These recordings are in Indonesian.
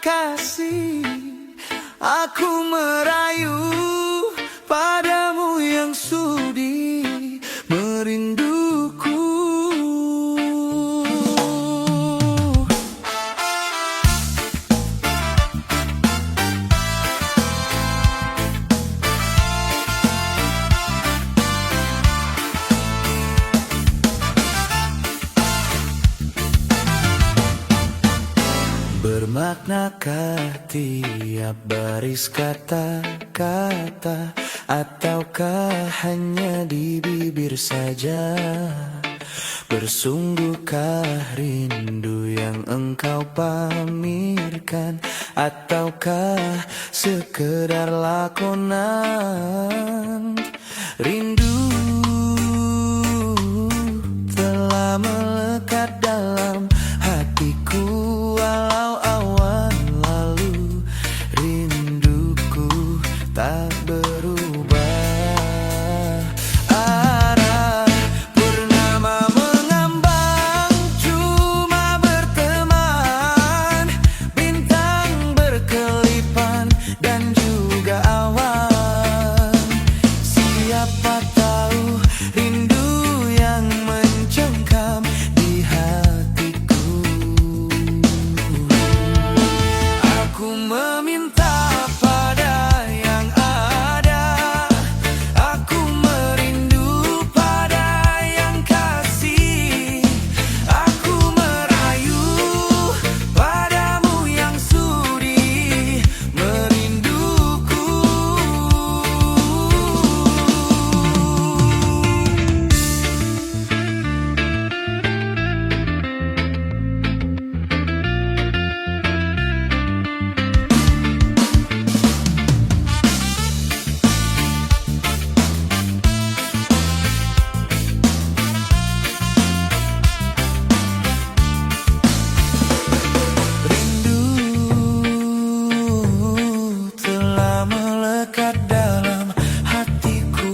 kasih, aku merayu padamu yang sudi merinduku. Bermaknakah tiap baris kata-kata, ataukah hanya di bibir saja? Bersungguhkah rindu yang engkau pamirkan, ataukah sekedar lakonan? Rindu telah melekat dalam hatiku, walau awan lalu rinduku tak berubah. Arah purnama mengambang, cuma berteman, bintang berkelipan dan juga awan. Siapa tahu rindu yang mencengkam di hatiku. Aku meminta pada yang ada, aku merindu pada yang kasih, aku merayu padamu yang sudi merinduku. Rindu telah melekat dalam hatiku,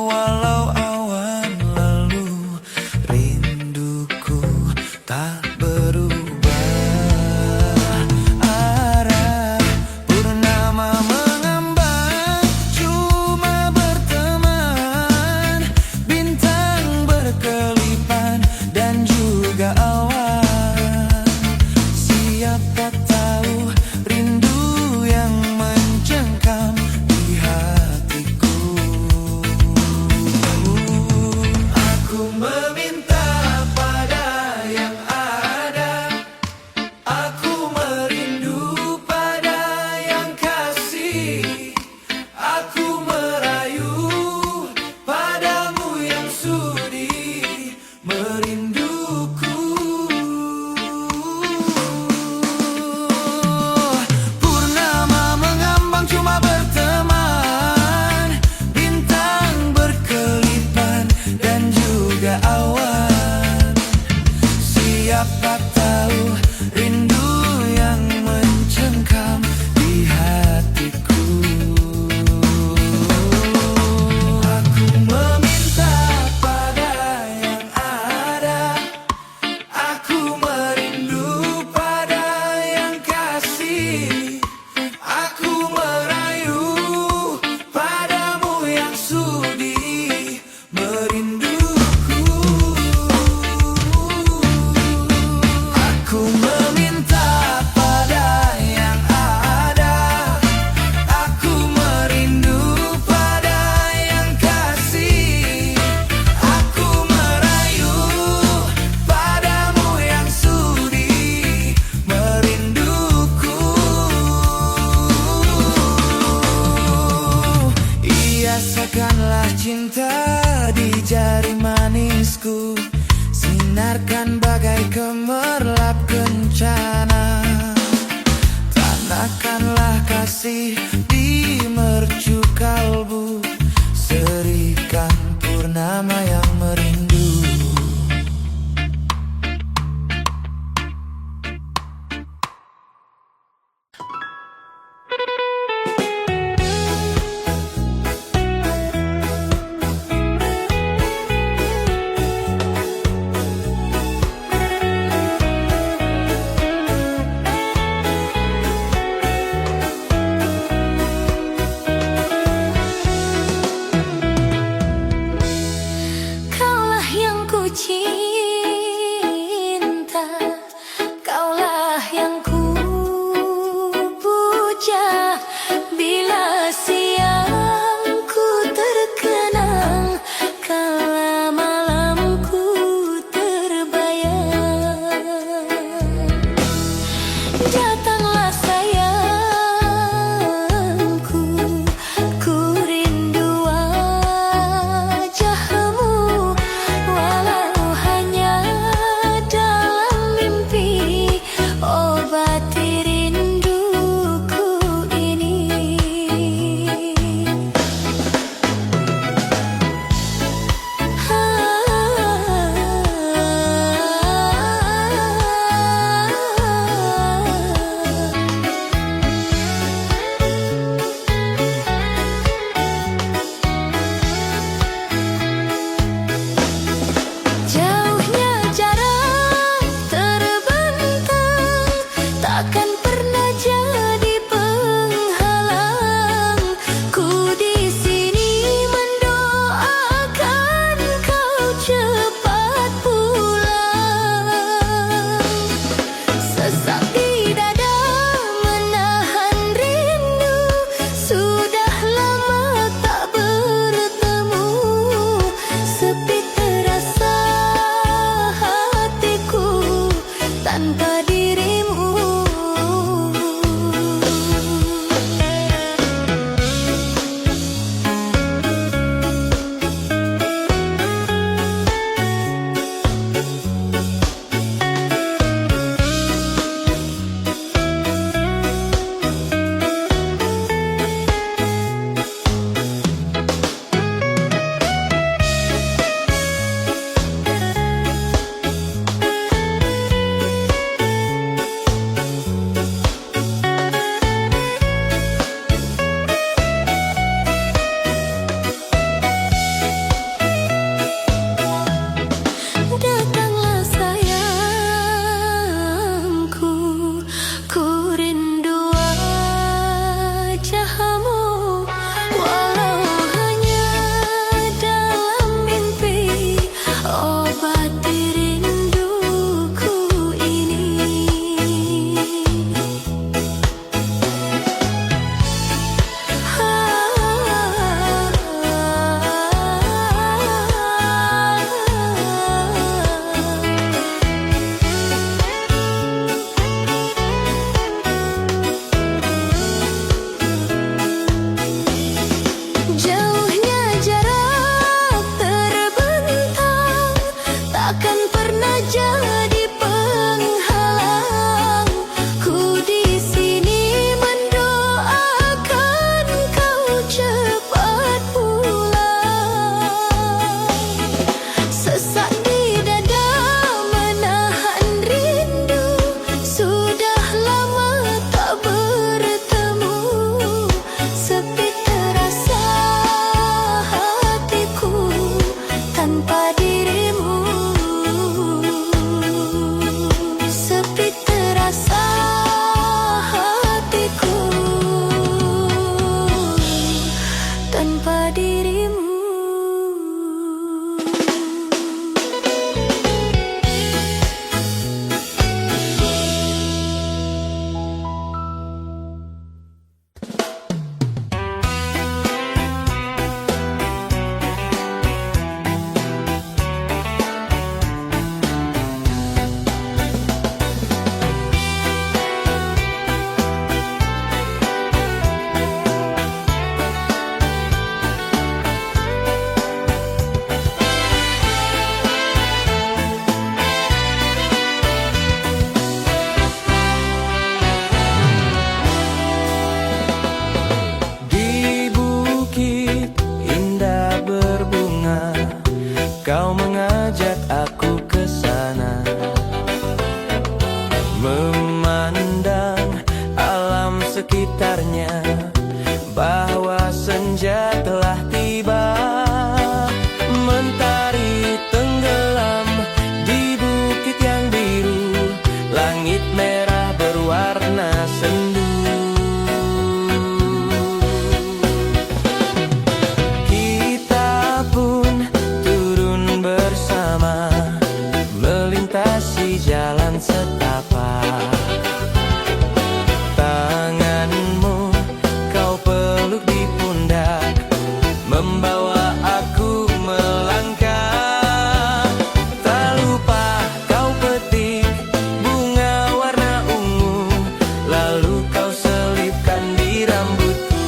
walau awan lalu rinduku tak berubah. Arah purnama mengambang, cuma berteman, bintang berkelipan dan juga awan. Siapa tahu rindu yang mencengkam di hatiku. Aku meminta pada yang ada, aku merindu pada yang kasih, aku merayu padamu yang sudi merinduku. Purnama mengambang, cuma berteman, bintang berkelipan dan juga awan. Siapa tahu rindu yang mencengkam di hatiku. Aku meminta pada yang ada, aku merindu pada yang kasih, aku merayu padamu yang sudi merinduku. Aku meminta pada yang ada, aku merindu pada yang kasih, aku merayu padamu yang sudi merinduku. Hiasakanlah cinta di jari manisku, sinarkan bagai gemerlap kencana. Tanahkanlah kasih di mercu kalbu, serikan purnama yang merindu. sekitarnya bahwa senja telah tiba. Mentari tenggelam di bukit yang biru, langit merah berwarna sendu. Kita pun turun bersama, melintasi jalan setapak. Tanganmu kau peluk di pundak, membawa aku melangkah. Tak lupa kau petik bunga warna ungu, lalu kau selipkan di rambutku.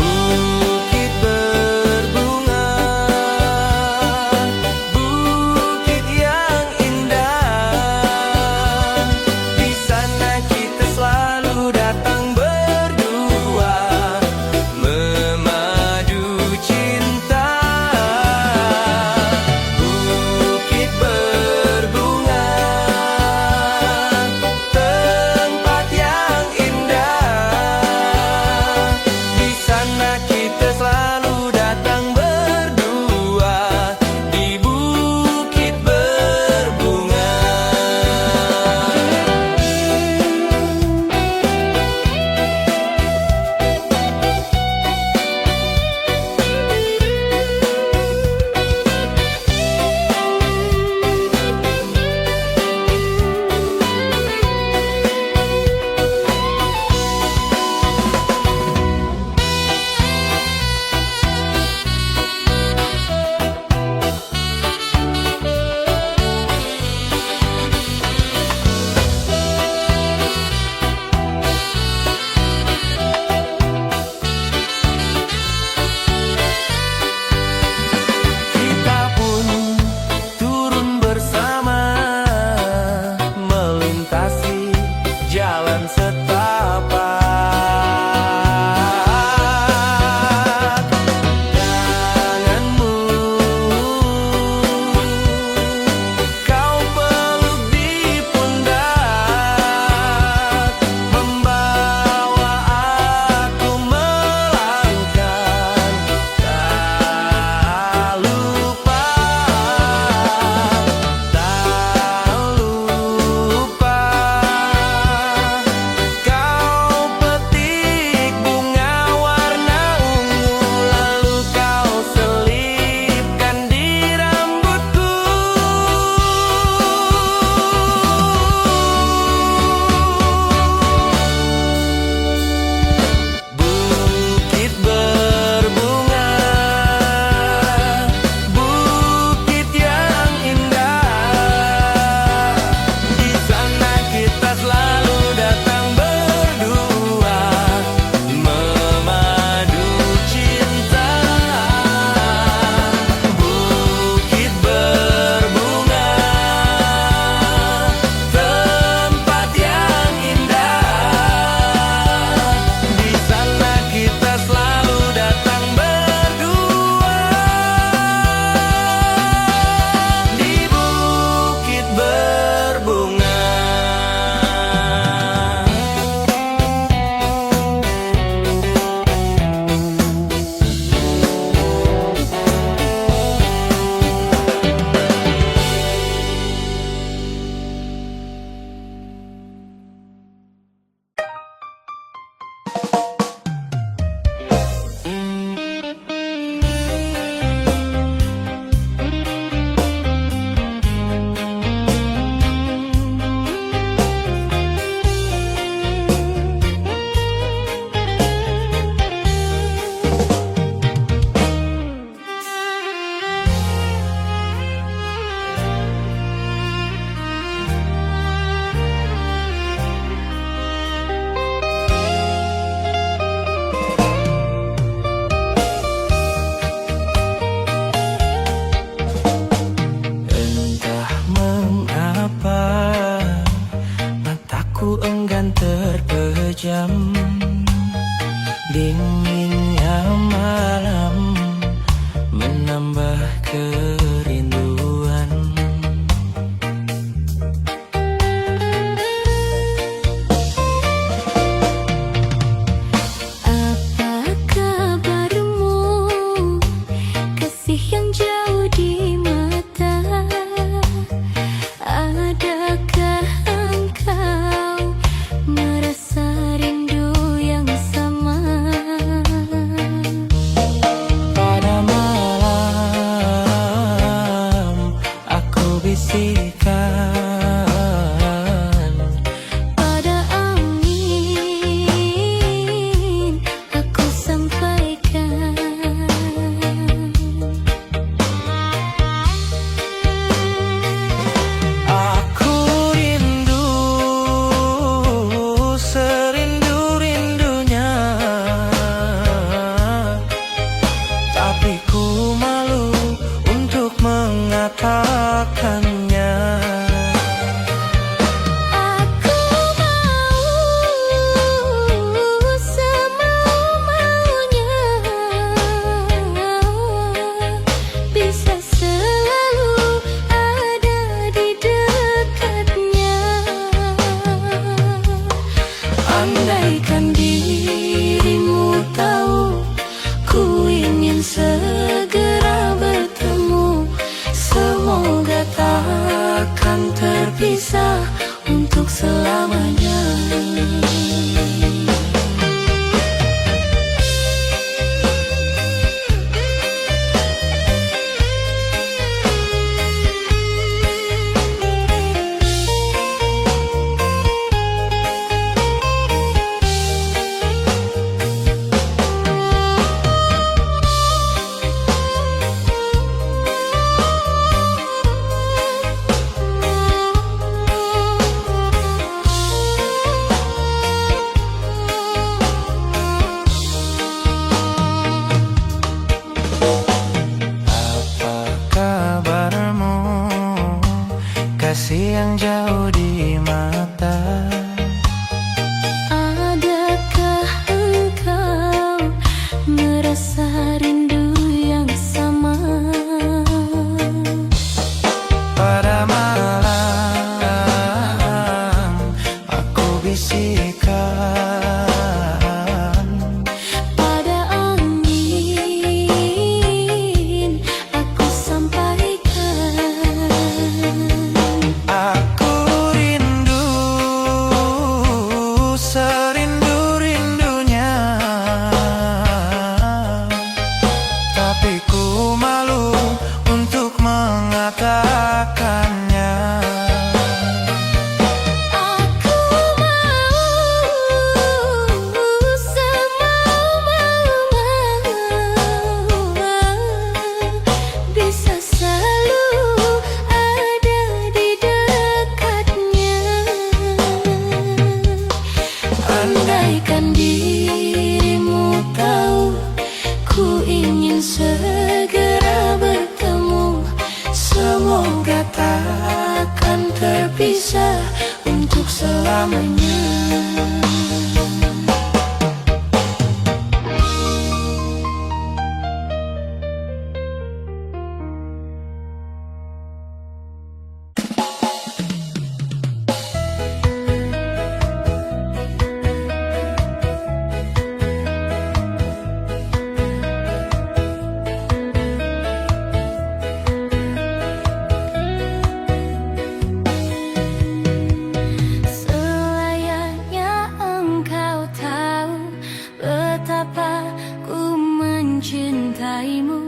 Bukit berbunga, bukit yang indah, di sana kita selalu datang berdua, memadu cinta. Bukit berbunga, tempat yang indah, di sana kita selalu datang berdua, di bukit berbunga. Kita pun turun bersama, melintasi jalan setapak. Tanganmu kau peluk di pundak, membawa aku melangkah. Tak lupa, kau petik bunga warna ungu, lalu kau selipkan di rambutku. Bukit berbunga, bukit yang indah, di sana kita selalu datang berdua, memadu cinta. Bukit berbunga, tempat yang indah, di sana kita selalu datang berdua, di bukit berbunga. Entah mengapa mataku enggan terpejam, dinginnya malam menambah kerinduan. untuk selamanya. Kabarmu, kasih yang jauh di mata. Adakah engkau merasa rindu yang sama? Pada malam aku bisikan, Pada angin aku sampaikan. aku rindu serindu-rindunya, tapi ku malu untuk mengatakannya. Aku mau semau-mau bisa selalu ada di dekatnya. Andaikan dirimu tahu, ku ingin segera bertemu. Semoga takkan terpisah untuk selamanya. Selayaknya engkau tahu betapa ku mencintaimu.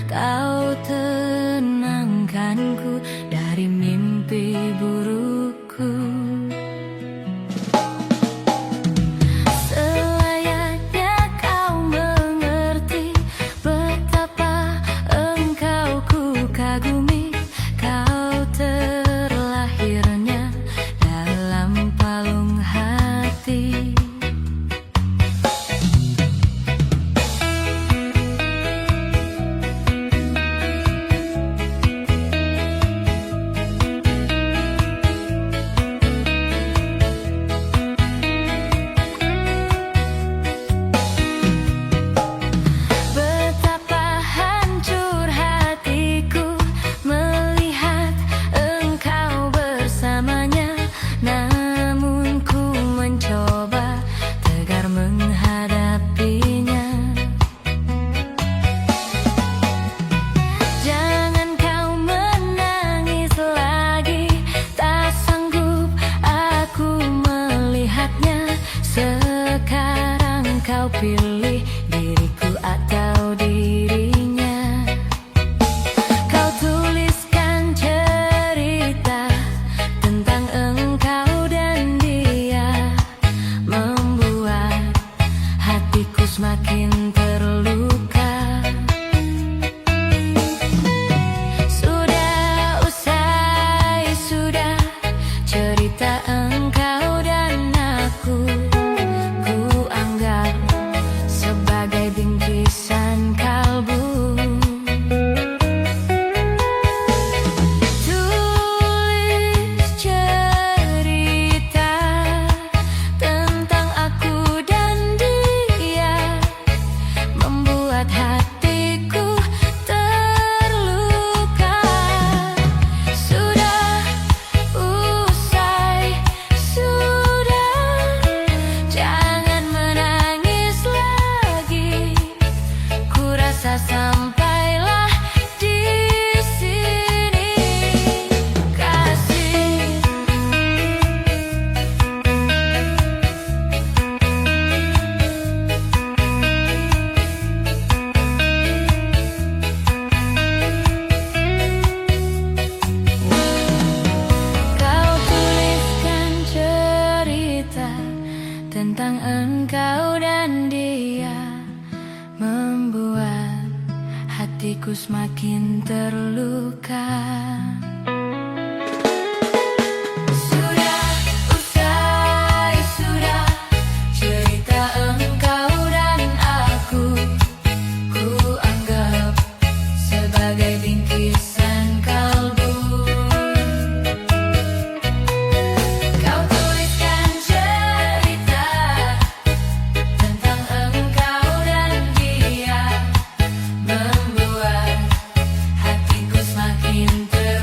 Kau tenangkanku dari mimpi burukku. Selayaknya kau mengerti betapa engkau ku kagumi. Kau terlahirnya dalam palung hati. Betapa hancur hatiku melihat engkau bersamanya. Namun ku mencoba tegar menghadapinya. Jangan kau menangis lagi, tak sanggup aku melihatnya. Sekarang kau pilih diriku atau dirinya. Kau tuliskan cerita tentang engkau dan dia, membuat hatiku semakin terluka. Sudah usai, sudah cerita engkau dan aku. Ku anggap sebagai bingkisan kalbu. Tulis cerita tentang aku dan dia, membuat hatiku terluka. Sudah usai, sudah hatiku semakin terluka. Sudah, usai sudah, cerita engkau dan aku, ku anggap sebagai bingkisan kalbu. Kau tuliskan cerita tentang engkau dan dia, membuat hatiku semakin terluka.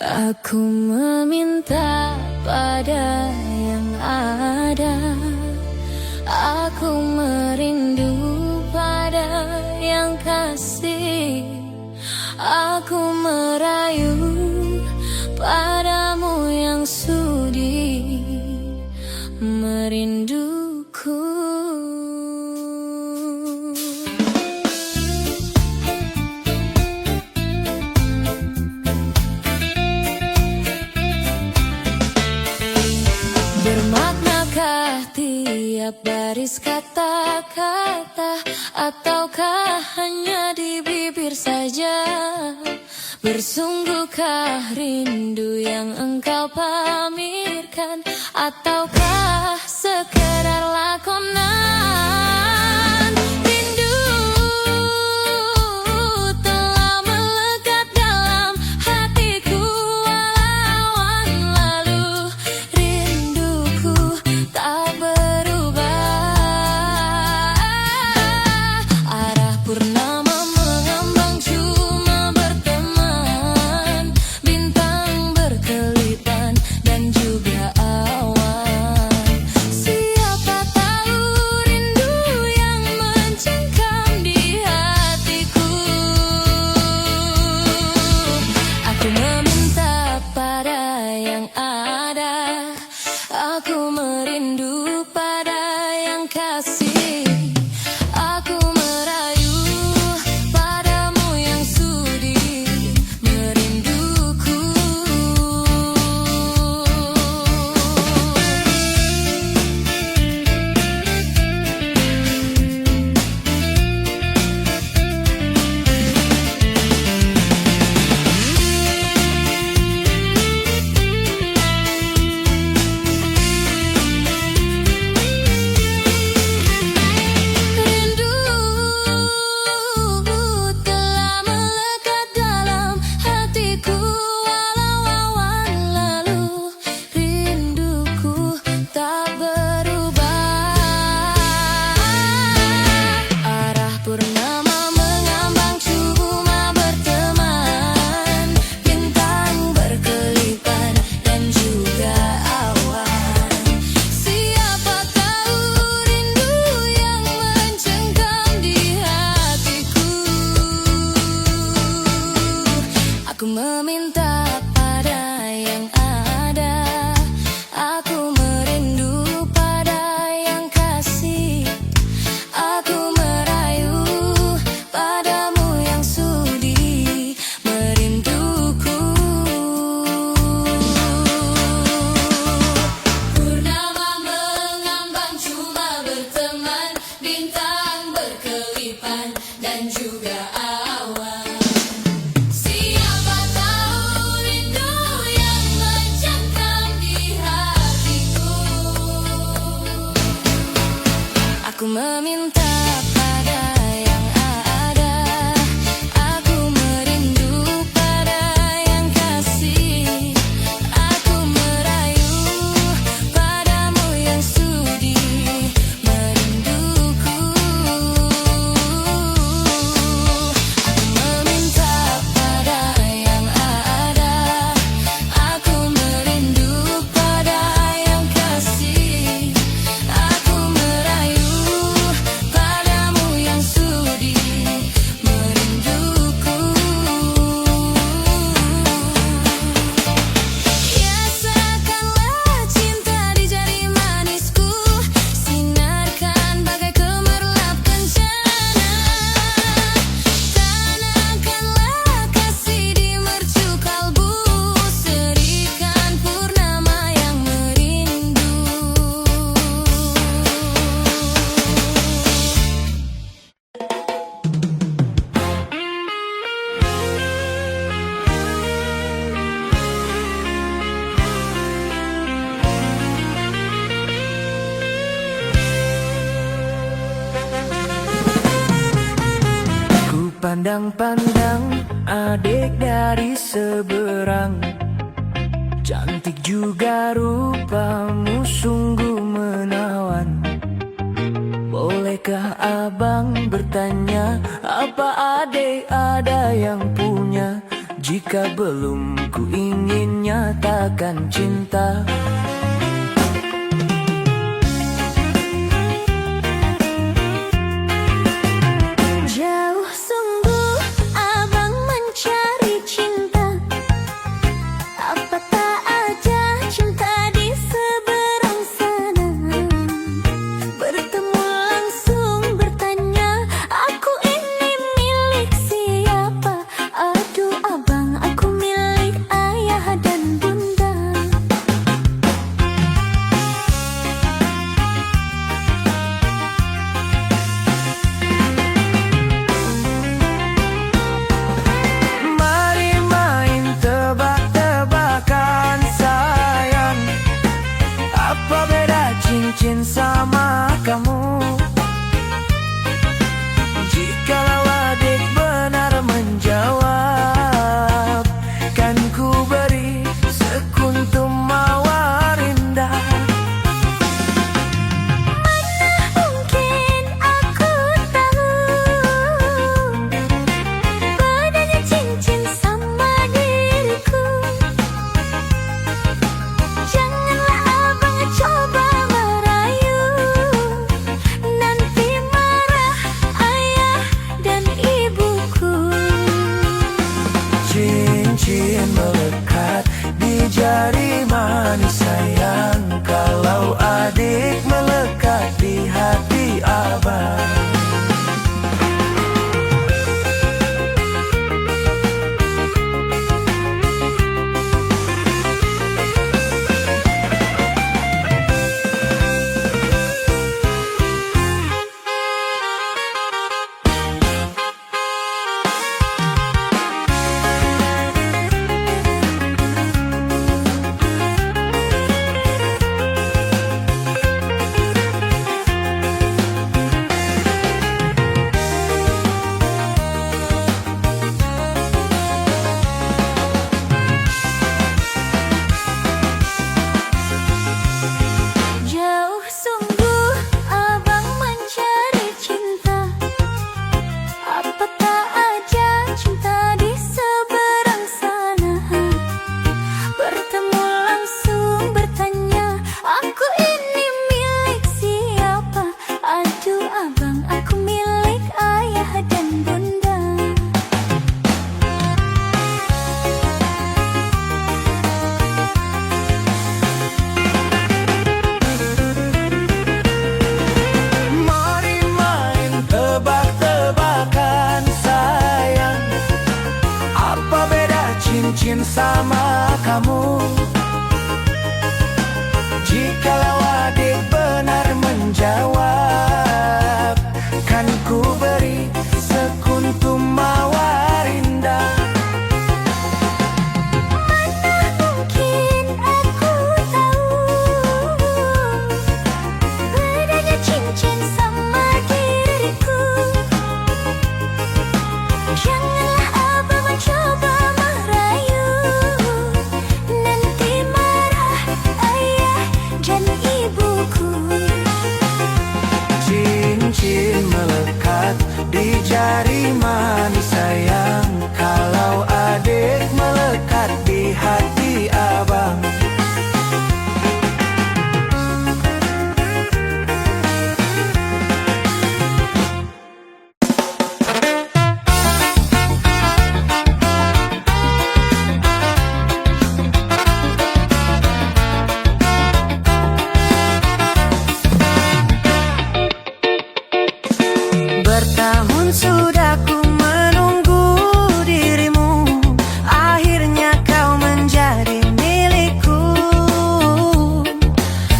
Aku meminta pada yang ada. Aku merindu pada yang kasih. Aku merayu padamu yang sudi merinduku. Bermaknakah tiap baris kata-kata, ataukah hanya di bibir saja? Bersungguhkah rindu yang engkau pamirkan, ataukah sekedar lakonan? Rindu telah melekat dalam hatiku walau lalu. Rinduku tak berubah. Arah purnama mengambang cuma berteman, bintang berkelipan dan juga awan. Siapa tahu rindu yang mencengkam di hatiku. Aku meminta pada yang ada. Aku merindu pada yang kasih. Aku merayu padamu yang sudi merinduku. Rindu telah melekat dalam hatiku walau awan lalu. Rinduku tak berubah. Arah purnama mengambang cuma berteman, bintang berkelipan dan juga awan. Siapa tahu rindu yang mencengkam di hatiku. Aku meminta pada yang ada. Aku merindu pada yang kasih. Aku merayu padamu yang sudi merinduku. Purnama mengambang cuma berteman, bintang berkelipan dan juga awan. Siapa tahu rindu yang mencengkam di hatiku. Aku meminta pada yang ada. Aku merindu pada yang kasih. Aku merayu padamu yang sudi merinduku. Aku meminta pada yang ada. Aku merindu pada yang kasih. Aku merayu padamu yang sudi merinduku. Hiaskanlah cinta di jari manisku, sinarkan bagai gemerlap kencana. Tanamkanlah kasih di mercu kalbu, serikan purnama yang merindu. Ku pandang-pandang adik dari seberang. Cantik juga rupamu sungguh menawan. Bolehkah abang bertanya, apa adik ada yang punya? jika belum ku ingin nyatakan cinta. Jauh sungguh abang mencari cinta, apa tak ada cinta di seberang sana. Bertemu langsung bertanya, aku ini milik siapa? Aduh abang, aku milik ayah dan bunda. Mari main tebak-tebakan sayang, apa beda cincin sama kamu? Jikalau adik benar menjawab, kan ku beri sekuntum mawar indah. Mungkin aku tahu bedanya cincin sama diriku. Janganlah abang coba merayu, nanti marah ayah dan ibuku. Cincin melekat di jari manis sayang, kalau adik melekat di hati abang. Jauh sungguh abang mencari cinta, apa tak ada cinta di seberang sana. Bertemu langsung bertanya, aku ini milik siapa? Aduh abang, aku milik ayah dan bunda. Mari main tebak-tebakan sayang, apa beda cincin sama kamu? Jikalau adik benar menjawab, kan ku beri sekuntum mawar indah. Mungkin aku tahu bedanya cincin sama diriku. Janganlah abang mencoba merayu, nanti marah ayah dan ibuku. Cincin melekat di jari manis sayang, kalau adik melekat di hati abang. Bertahun sudah ku menunggu dirimu, akhirnya kau menjadi milikku.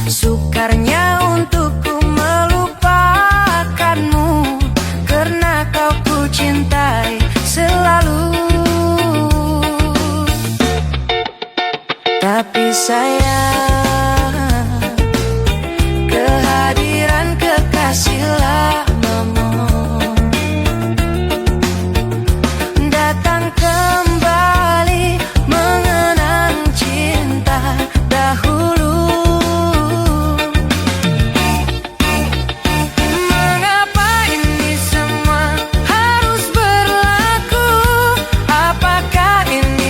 Sukarnya untukku melupakanmu, karena kau ku cintai selalu. Tapi sayang, kehadiran kekasih lamamu datang kembali mengenang cinta dahulu. Mengapa ini semua harus berlaku? Apakah ini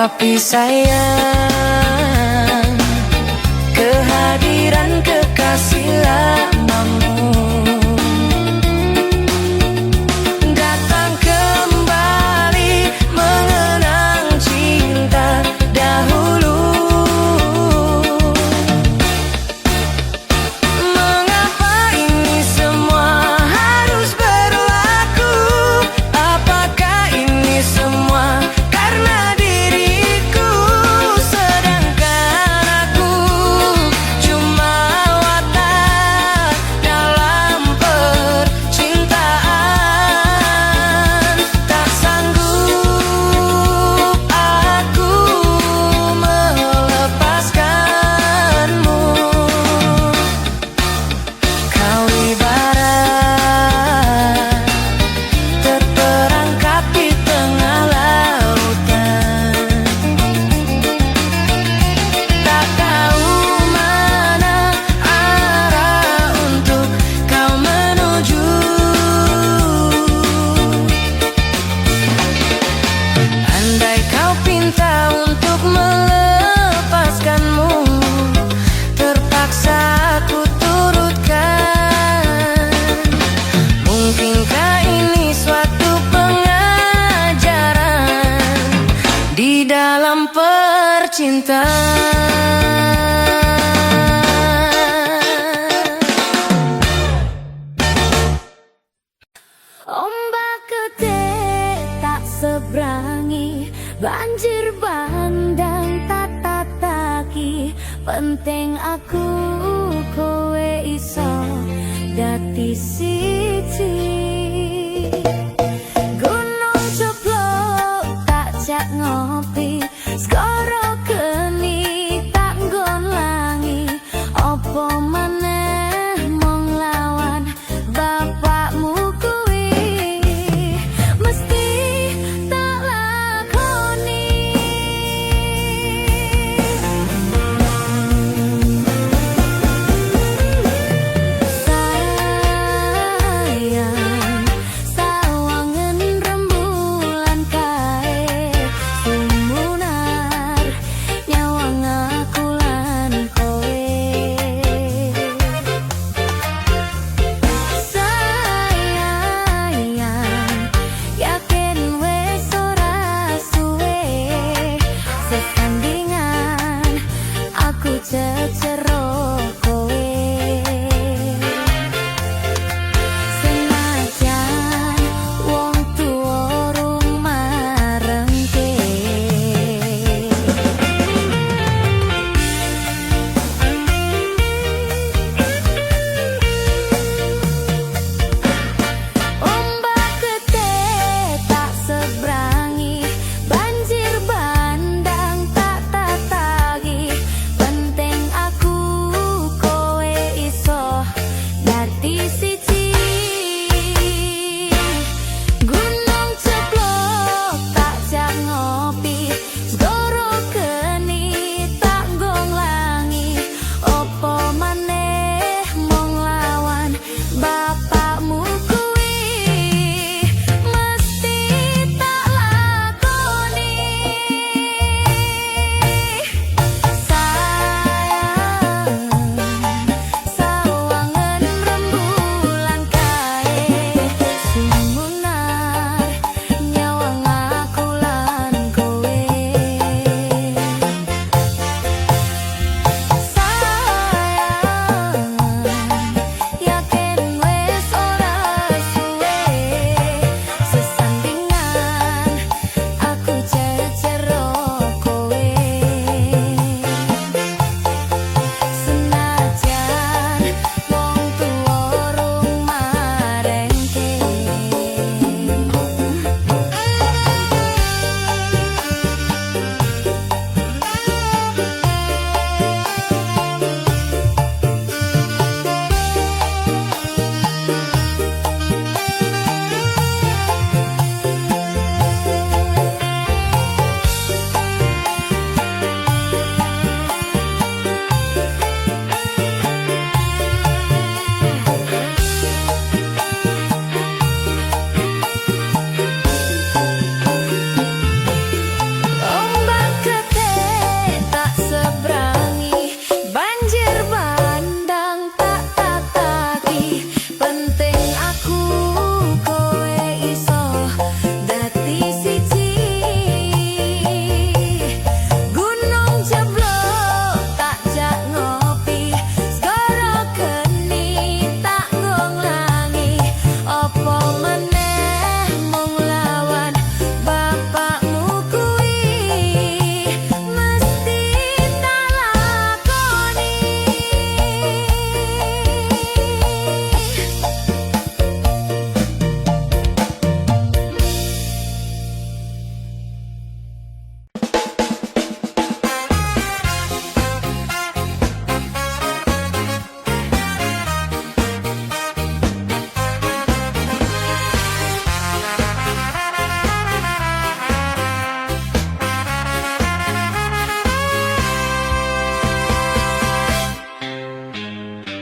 Tapi sayang, kehadiran kekasih lamamu datang kembali mengenang cinta dahulu. Mengapa ini semua harus berlaku? Apakah ini semua karena diriku? Sedangkan aku cuma watak dalam percintaan. Tak sanggup aku melepaskanmu. Kau ibarat terperangkap di tengah lautan, tak tahu mana arah untuk kau menuju. Andai kau pinta untuk melepaskanmu, terpaksa aku turutkan. Mungkinkah ini suatu pengajaran di dalam percintaan? Ombak gede tak seberangi, banjir bandang tak tataki. Penting aku kowe iso dadi siji. Gunung ceplok tak jak ngopi, skoro geni tak nggon langi. Opo maneh mong lawan bapakmu kuwi, mesti tak lakoni. Sayang, sawangen rembulan kae sumunar nyawang aku lan kowe.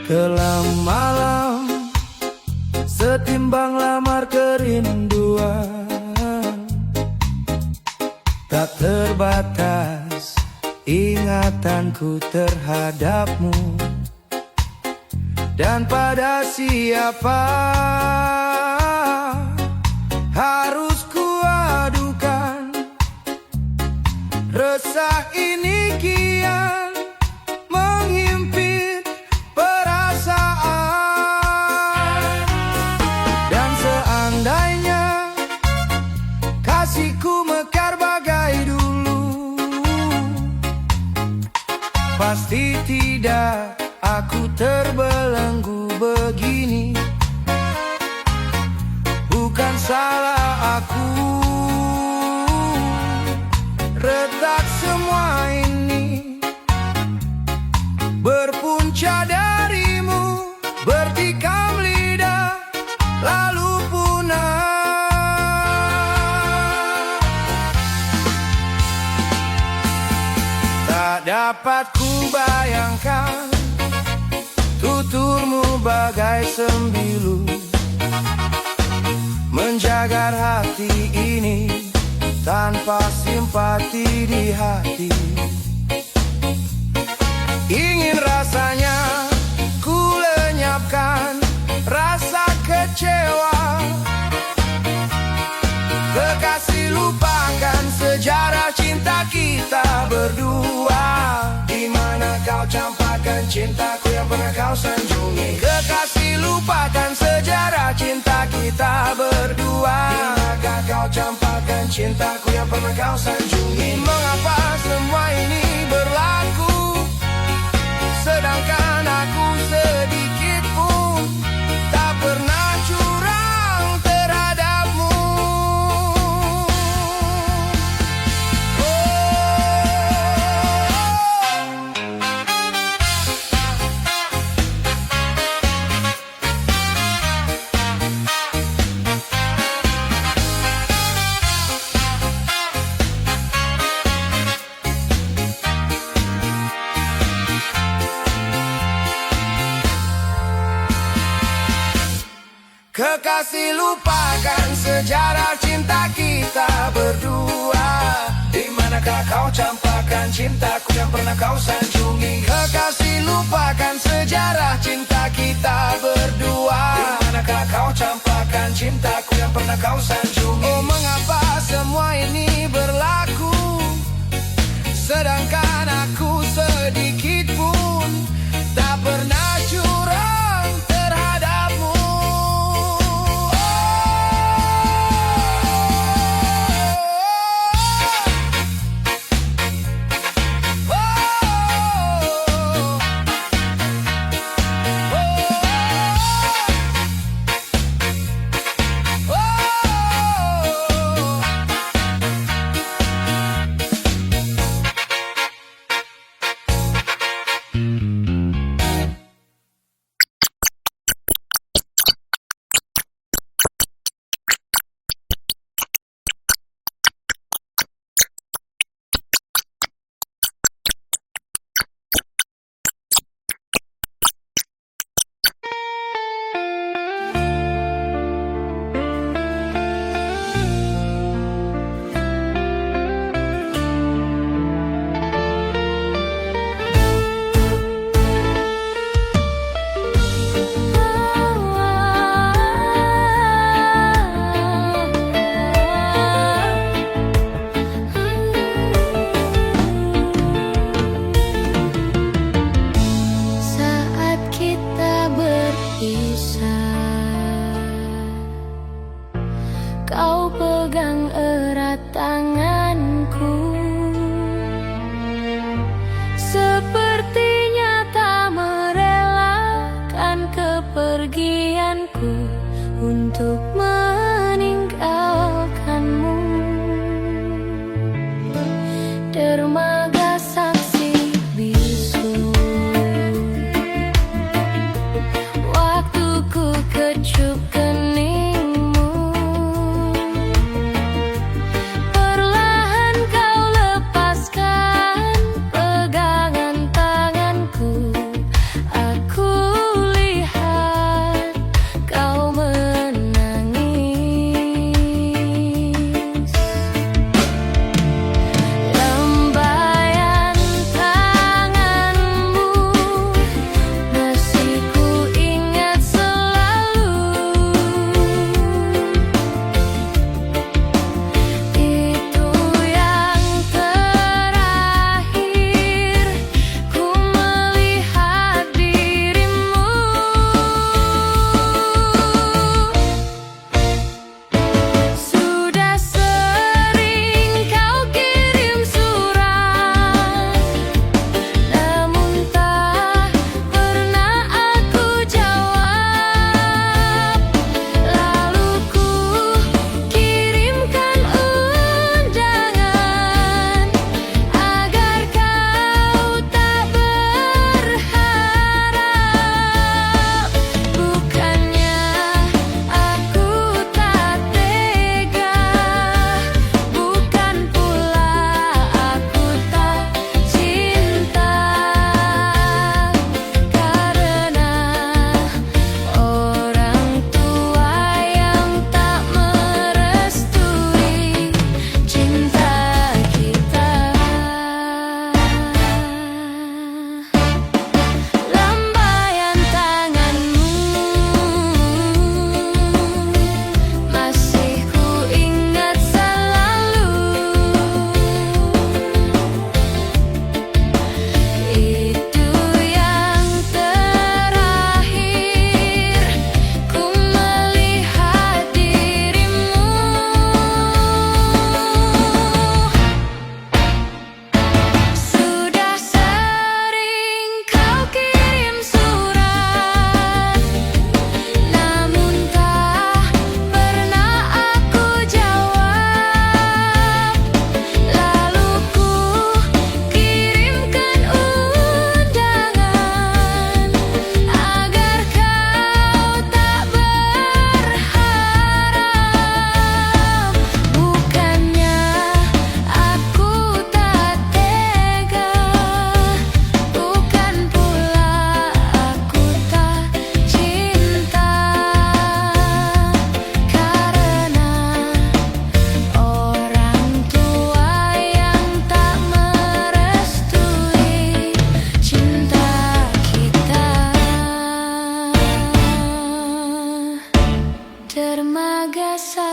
Kelam malam setimbang lamar kerinduan, tak terbatas ingatanku terhadapmu. Dan pada siapa harus kuadukan resah ini kian menghimpit perasaan. Dan seandainya kasihku mekar bagai dulu, pasti tidak aku terbelenggu begini. Bukan salah aku, retak semua ini berpunca darimu, bertikam lidah lalu punah. Tak dapat ku bayangkan tuturmu bagai sembilu menjaga hati ini tanpa simpati di hati. Ingin rasanya ku lenyapkan rasa kecewa. Kekasih, lupakan sejarah cinta kita berdua. Di mana kau campakkan cintaku yang pernah kau sanjungi. Kekasih, lupakan sejarah cinta kita berdua. Di manakah kau campakkan cintaku yang pernah kau sanjungi. Mengapa semua ini berlaku, sedangkan aku sedikit pun tak pernah curang terhadapmu. Kekasih, lupakan sejarah cinta kita berdua. Di manakah kau campakkan cintaku yang pernah kau sanjungi. Kekasih, lupakan sejarah cinta kita berdua. Di manakah kau campakkan cintaku yang pernah kau sanjungi. Oh, mengapa semua ini berlaku, sedangkan aku sedikit pun tak pernah curang terhadapmu. Kau pegang erat tanganku, sepertinya tak merelakan kepergianku untuk meninggalkanmu. Dermaga saksi bisu, waktuku kecup keningmu. Perlahan kau lepaskan pegangan tanganku. Aku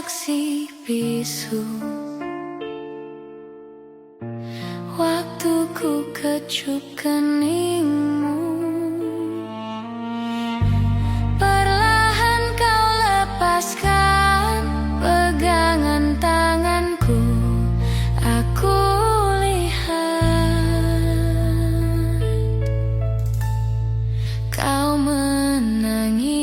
saksi bisu. Waktuku kecup keningmu, perlahan kau lepaskan pegangan tanganku. Aku lihat kau menangis.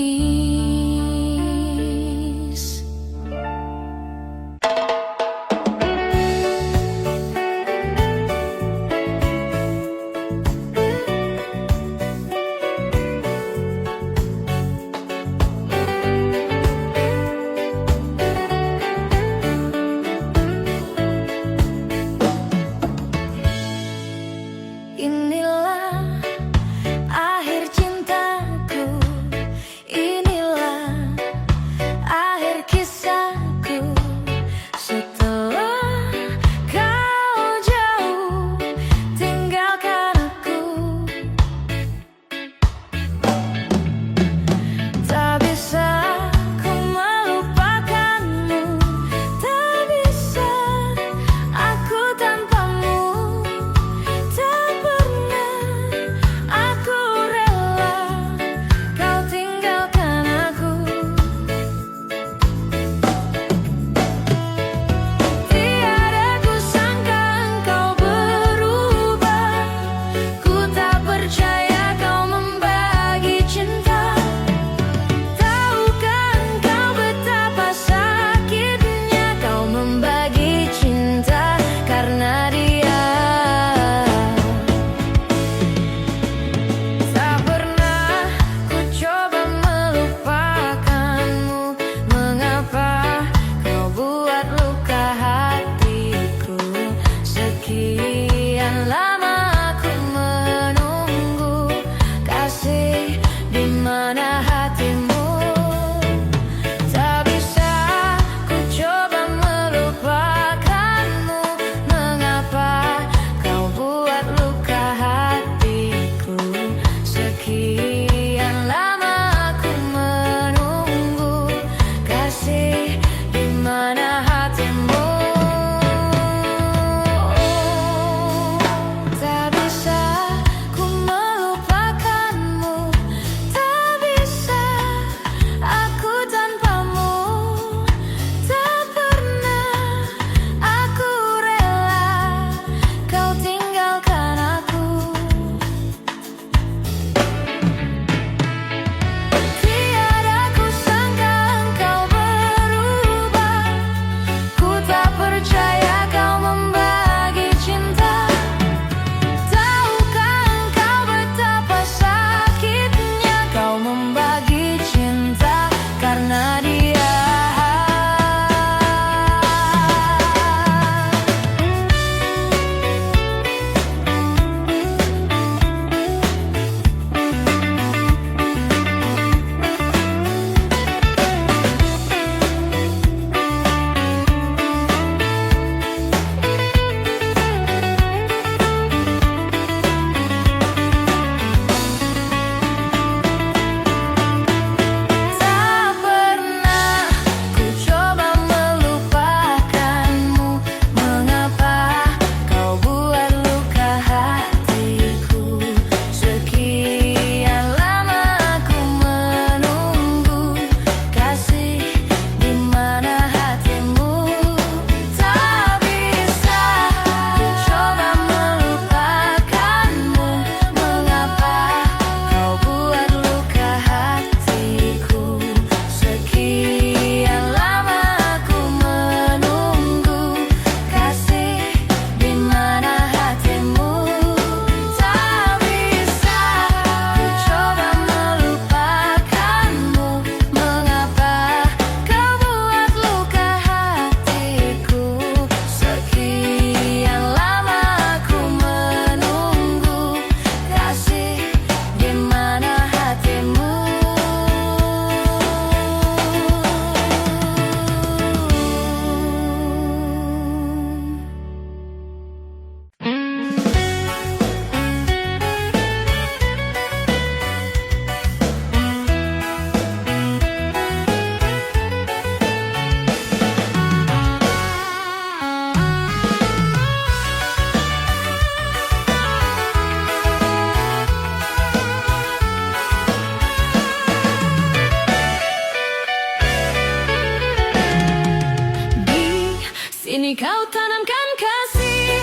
kau tanamkan kasih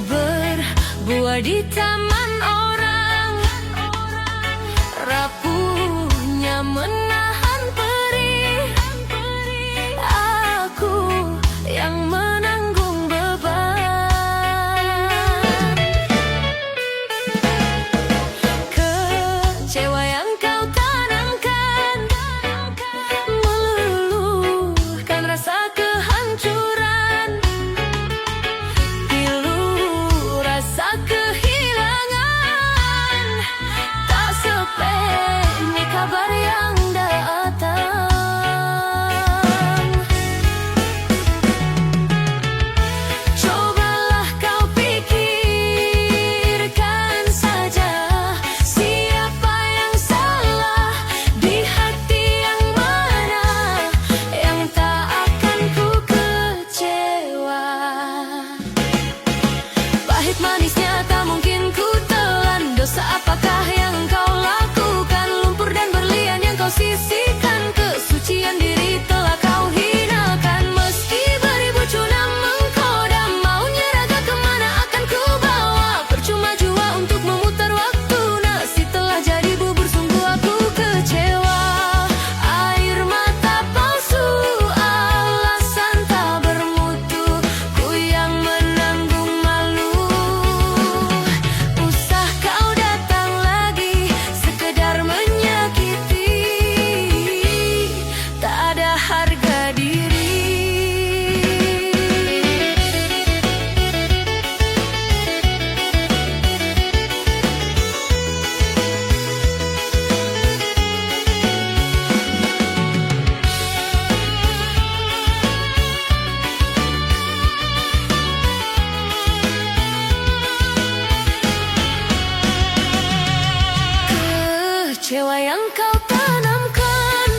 berbuah di taman orang, rapuhnya menahan perih, aku yang menanggung beban. Kecewa yang kau tanamkan meluluhkan rasa kehancuran, pilu rasa kehilangan, tak sepeni kabar yang datang. Cobalah kau pikirkan saja, siapa yang salah di hati yang mana, yang tak akan ku kecewa. Pahit manisnya tak mungkin ku telan, dosa apakah yang kau lakukan, lumpur dan berlian yang kau sisihkan, kesucian diri telah kau hinakan. Meski beribu cuna menggoda, maunya raga kemana akan ku bawa, percuma jua untuk memutar waktu, nasi telah jadi bubur, sungguh aku kecewa. Air mata palsu, alasan tak bermutu, ku yang menanggung malu. Usah kau datang lagi sekedar menyakiti, tak ada harga diri. Kecewa yang kau tanamkan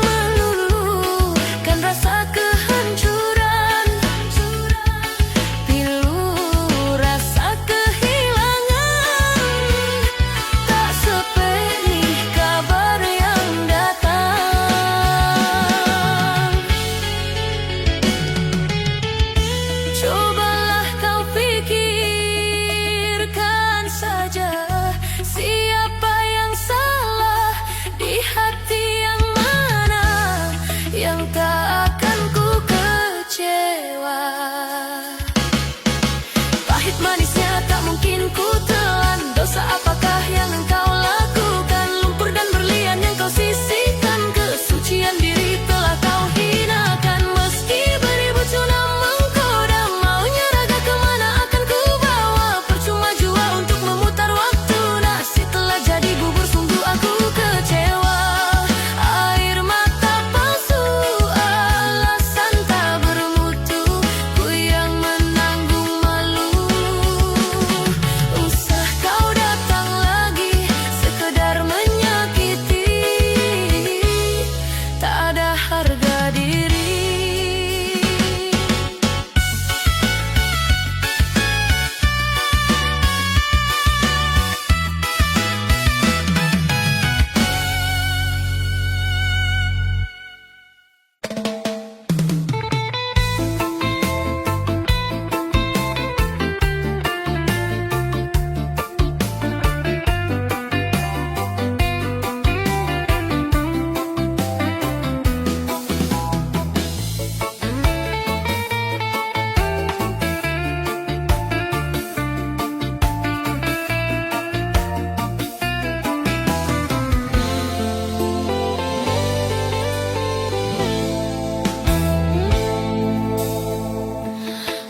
meluluhkan rasa kehancuran, pilu rasa kehilangan, tak sepeni kabar yang datang. Cobalah kau pikirkan saja, siapa yang salah di hati yang mana, yang tak akan ku kecewa. Pahit manisnya tak mungkin ku telan, dosa apakah yang engkau lakukan, lumpur dan berlian yang kau sisihkan, kesucian diri telah kau hinakan. Meski beribu cuna menggoda, maunya raga kemana akan ku bawa, percuma jua untuk memutar waktu, nasi telah jadi bubur, sungguh aku kecewa. Air mata palsu, alasan tak bermutu, ku yang menanggung malu. Usah kau datang lagi sekedar menyakiti, tak ada harga diri.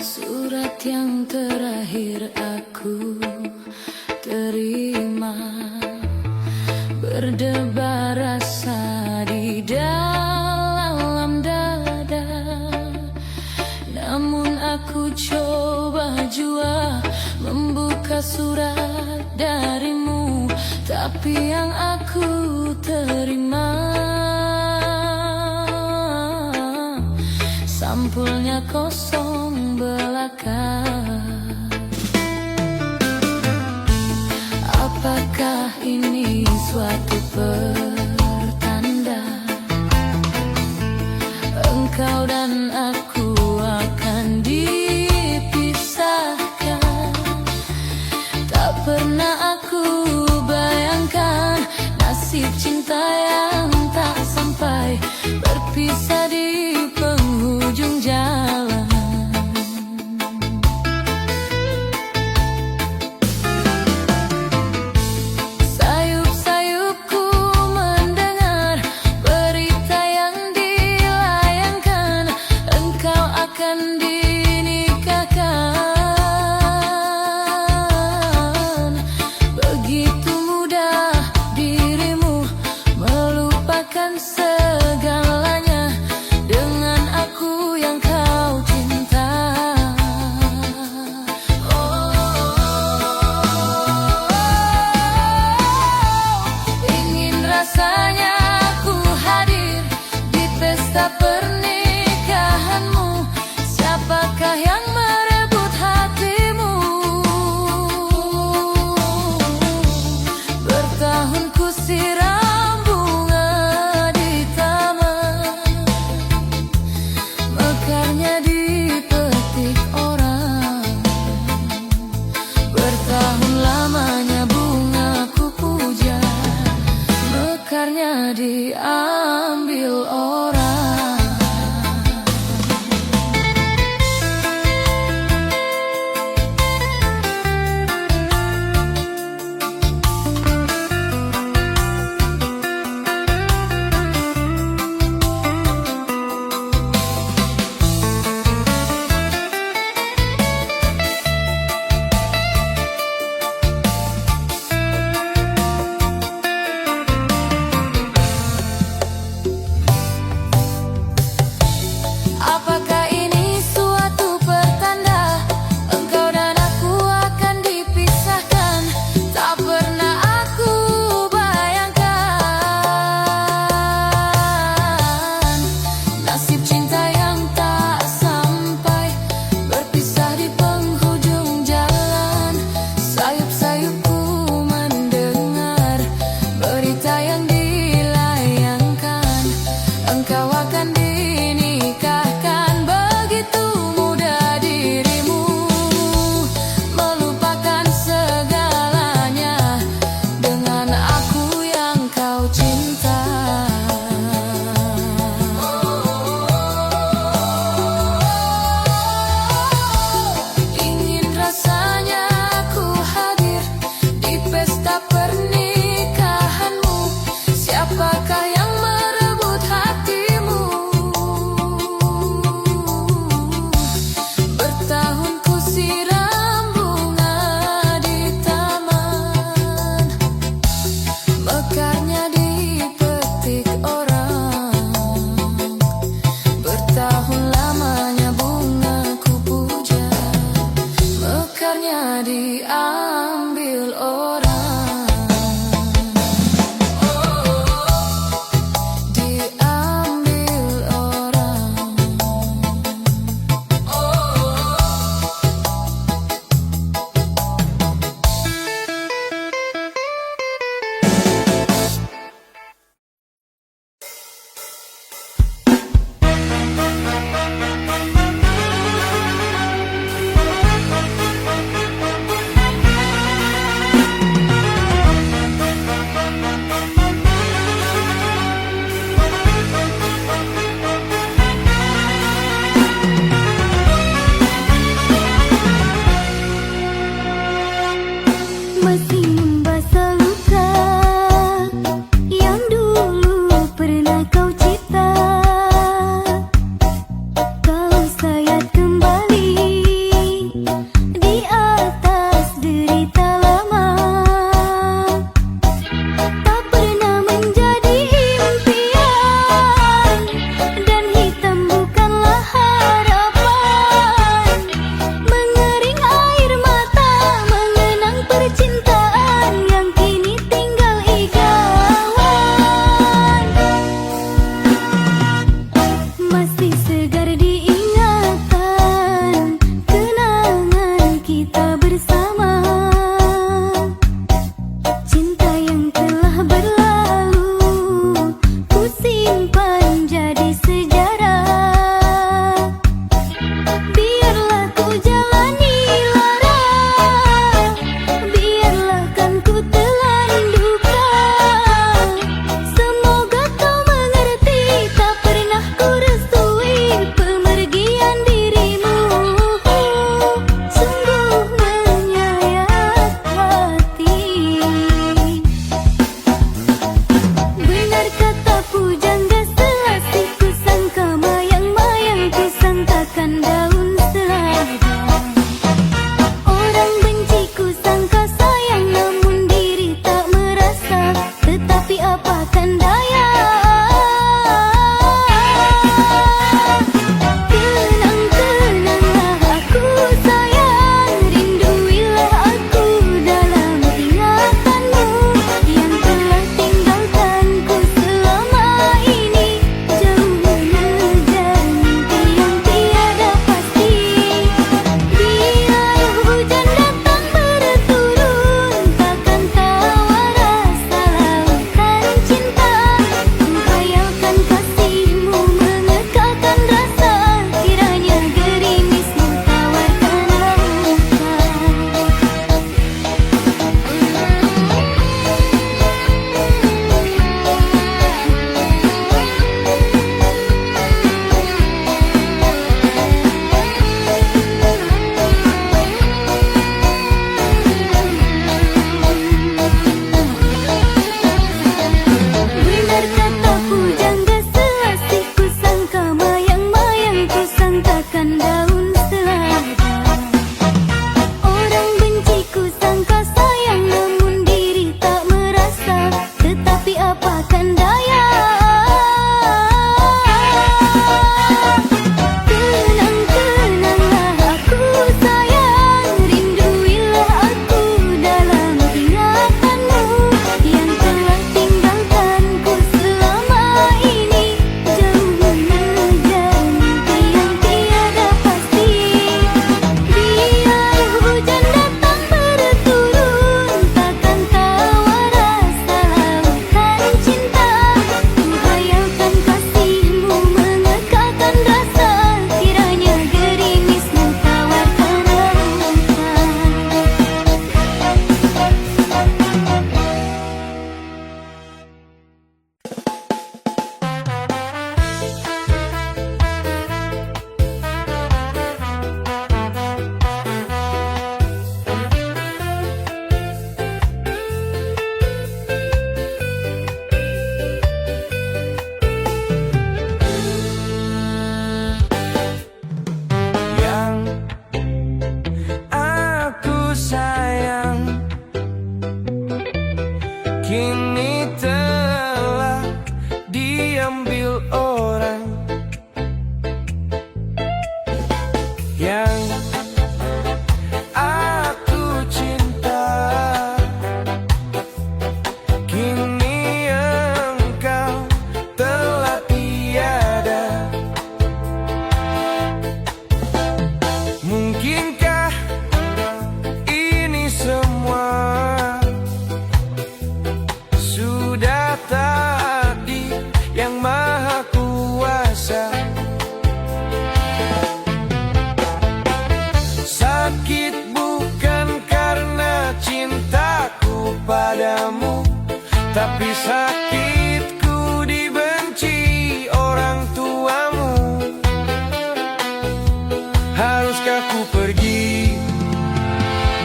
Surat yang terakhir aku terima, berdebar rasa di dalam dada, namun aku coba jua membuka surat darimu, tapi yang aku terima sampulnya kosong belaka. Apakah ini suatu pertanda engkau dan Bertahun ku siram bunga di taman, mekarnya dipetik orang. Bertahun lamanya bunga ku puja, mekarnya diambil orang. kini telah diambil orang yang aku cinta. Kini engkau telah tiada. Mungkinkah ini semua sudah takdir yang maha kuasa? Sakit bukan karena cintaku padamu, tapi sakitku dibenci orang tuamu. Haruskah ku pergi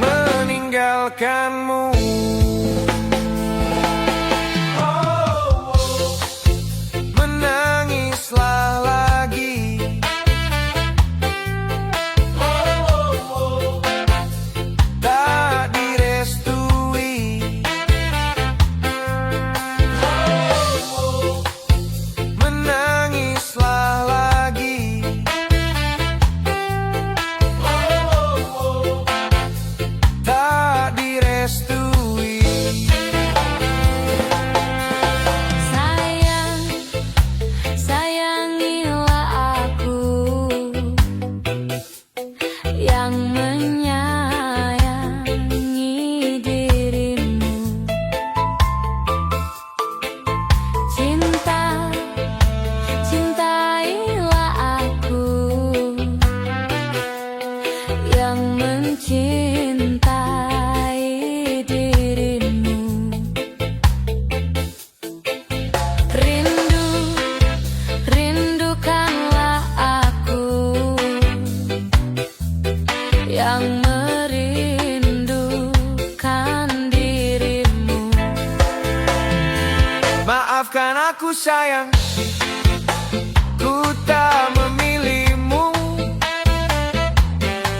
meninggalkanmu? Menangislah lagi, tak direstui. Menangislah lagi, tak direstui. Sayang, sayangilah aku yang menyayangi dirimu. Cinta, cintailah aku yang mencintai dirimu. Rindu, rindukanlah aku yang merindukan dirimu. Maafkan aku sayang, ku tak memilihmu,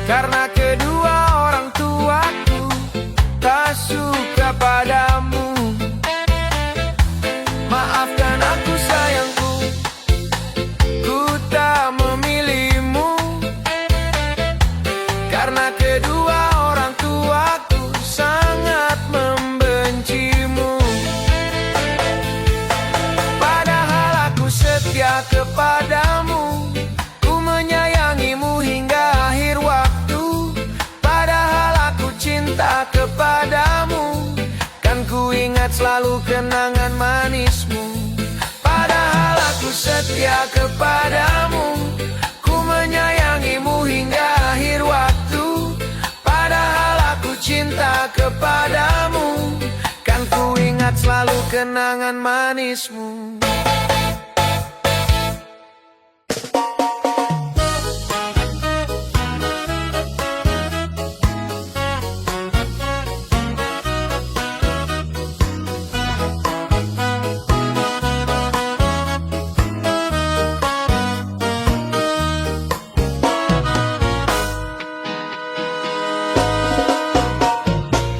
karena kedua orang tuaku tak suka padamu. Maafkan aku sayangku, ku tak memilihmu, karena kedua orang tuaku sangat membencimu. Padahal aku setia kepadamu, ku menyayangimu hingga akhir waktu. Padahal aku cinta kepadamu, kan ku ingat selalu kenangan manismu. Padahal aku setia kepadamu, ku menyayangimu hingga akhir waktu. Padahal aku cinta kepadamu, kan ku ingat selalu kenangan manismu.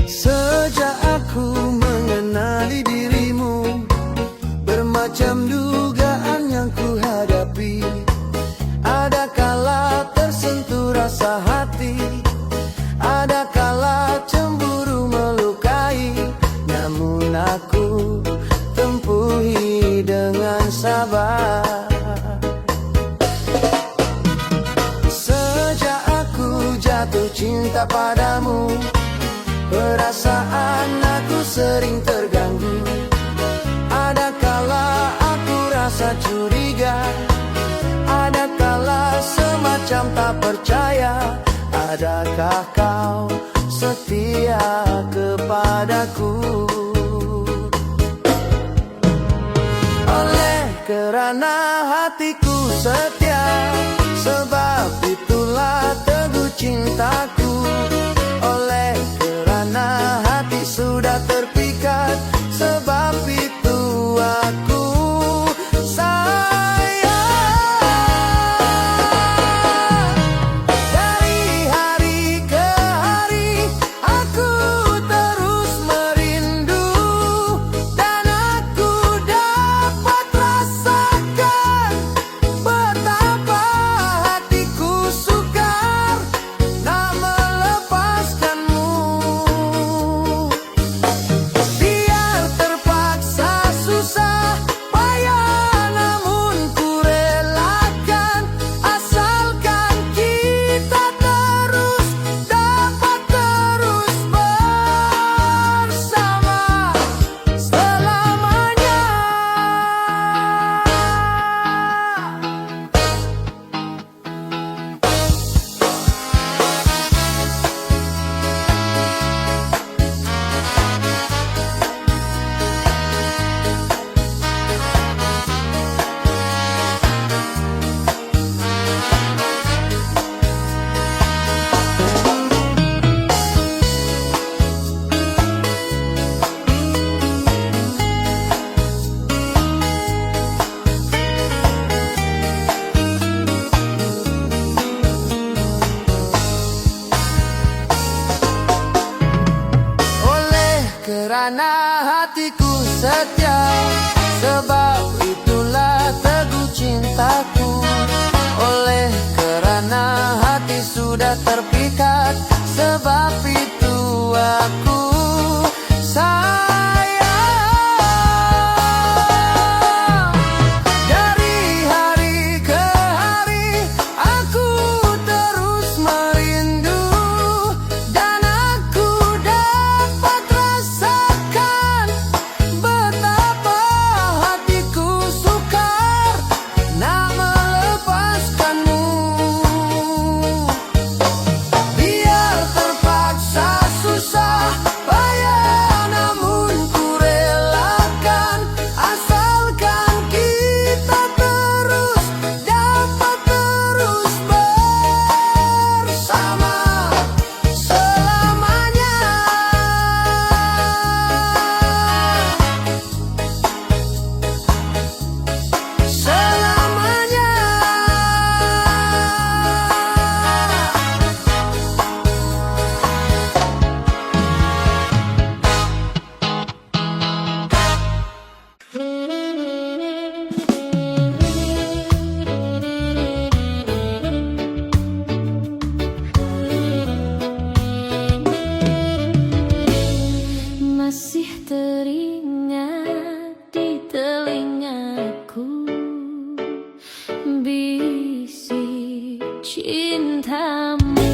Sejak aku mengenali dirimu, bermacam dugaan yang ku hadapi. Ada kala tersentuh rasa hati, ada kala cemburu melukai. Namun aku tempuhi dengan sabar. Sejak aku jatuh cinta padamu, perasaan aku sering terganggu. Ada kala aku rasa curiga, ada kala semacam tak percaya. Adakah kau setia kepadaku? Oleh kerana hatiku setia, sebab itulah teguh cintaku. Oleh kerana hati sudah terpikat, sebab itu aku sayang. hatiku setia, sebab itulah teguh cintaku. Oleh kerana hati sudah terpikat, sebab itu aku sayang. Dari hari ke hari aku terus merindu, dan aku dapat rasakan betapa hatiku sukar nak melepaskanmu. Biar terpaksa susah payah, namun ku relakan, asalkan kita terus dapat terus bersama selamanya. Selamanya. Masih teringat di telingaku bisik cintamu,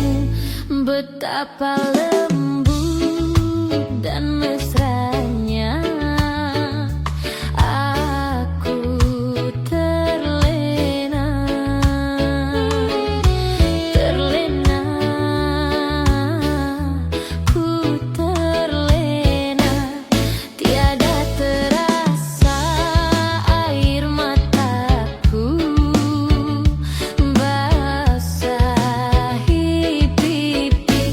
betapa lembut dan mesranya. Aku terlena, terlena, ku terlena. Tiada terasa air mataku basahi pipi.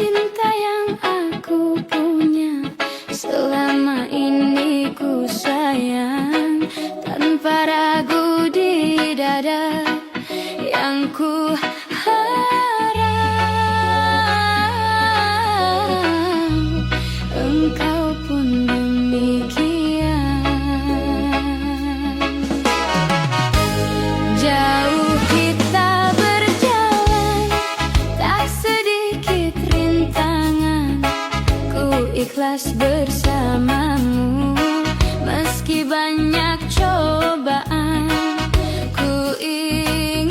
cinta yang aku punya. Selama ini ku sayang tanpa ragu di dada yang ku harap. Engkau pun demikian. Jauh kita berjalan, tak sedikit rintangan. Ku ikhlas bersamamu, meski banyak cobaan. Ku inginkan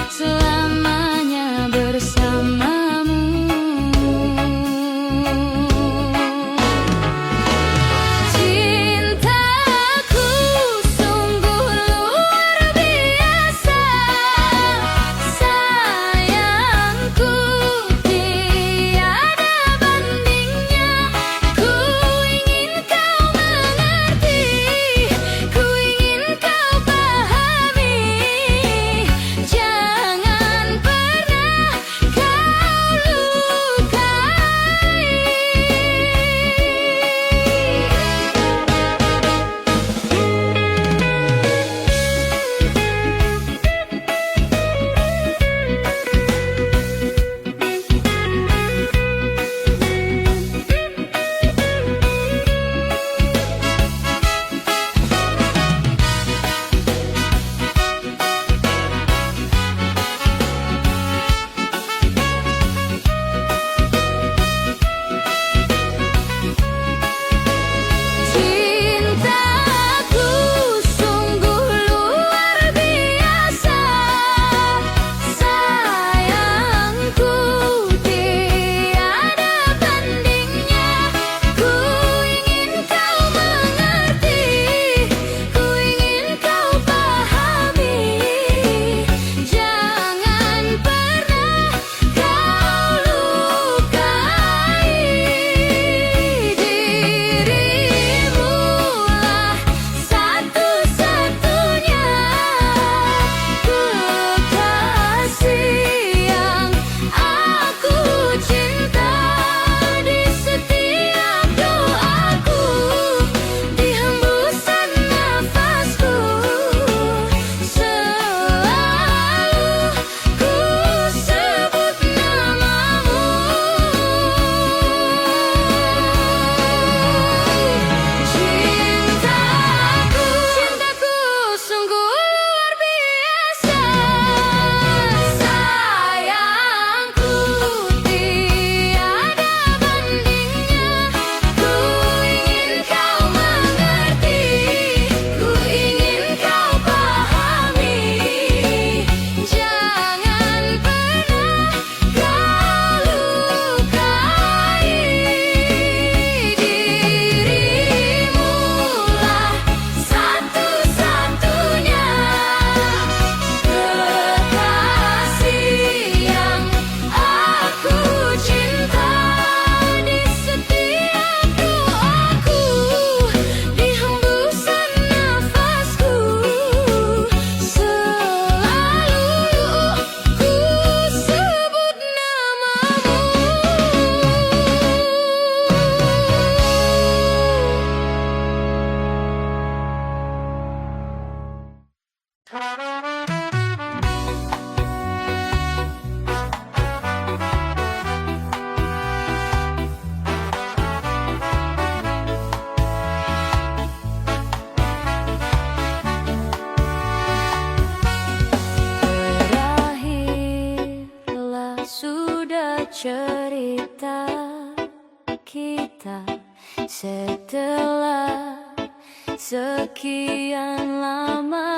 selamanya bersamamu. Cintaku sungguh luar biasa, sayangku tiada bandingnya. Ku ingin kau mengerti, ku ingin kau pahami. Jangan pernah kau lukai. Cintaku sungguh luar biasa, sayangku tiada bandingnya. Ku ingin kau mengerti, ku ingin kau pahami. Jangan pernah kau lukai. Dirimulah satu-satunya kekasih yang aku cinta. Di setiap doaku, di hembusan nafasku, selalu ku sebut namamu. Cintaku sungguh luar biasa, sayangku tiada bandingnya. Ku ingin kau mengerti, ku ingin kau pahami. Jangan pernah kau lukai. Dirimulah satu-satunya kekasih yang aku cinta. Di setiap doaku, di hembusan nafasku, selalu ku sebut namamu. Berakhirlah sudah cerita kita setelah sekian lama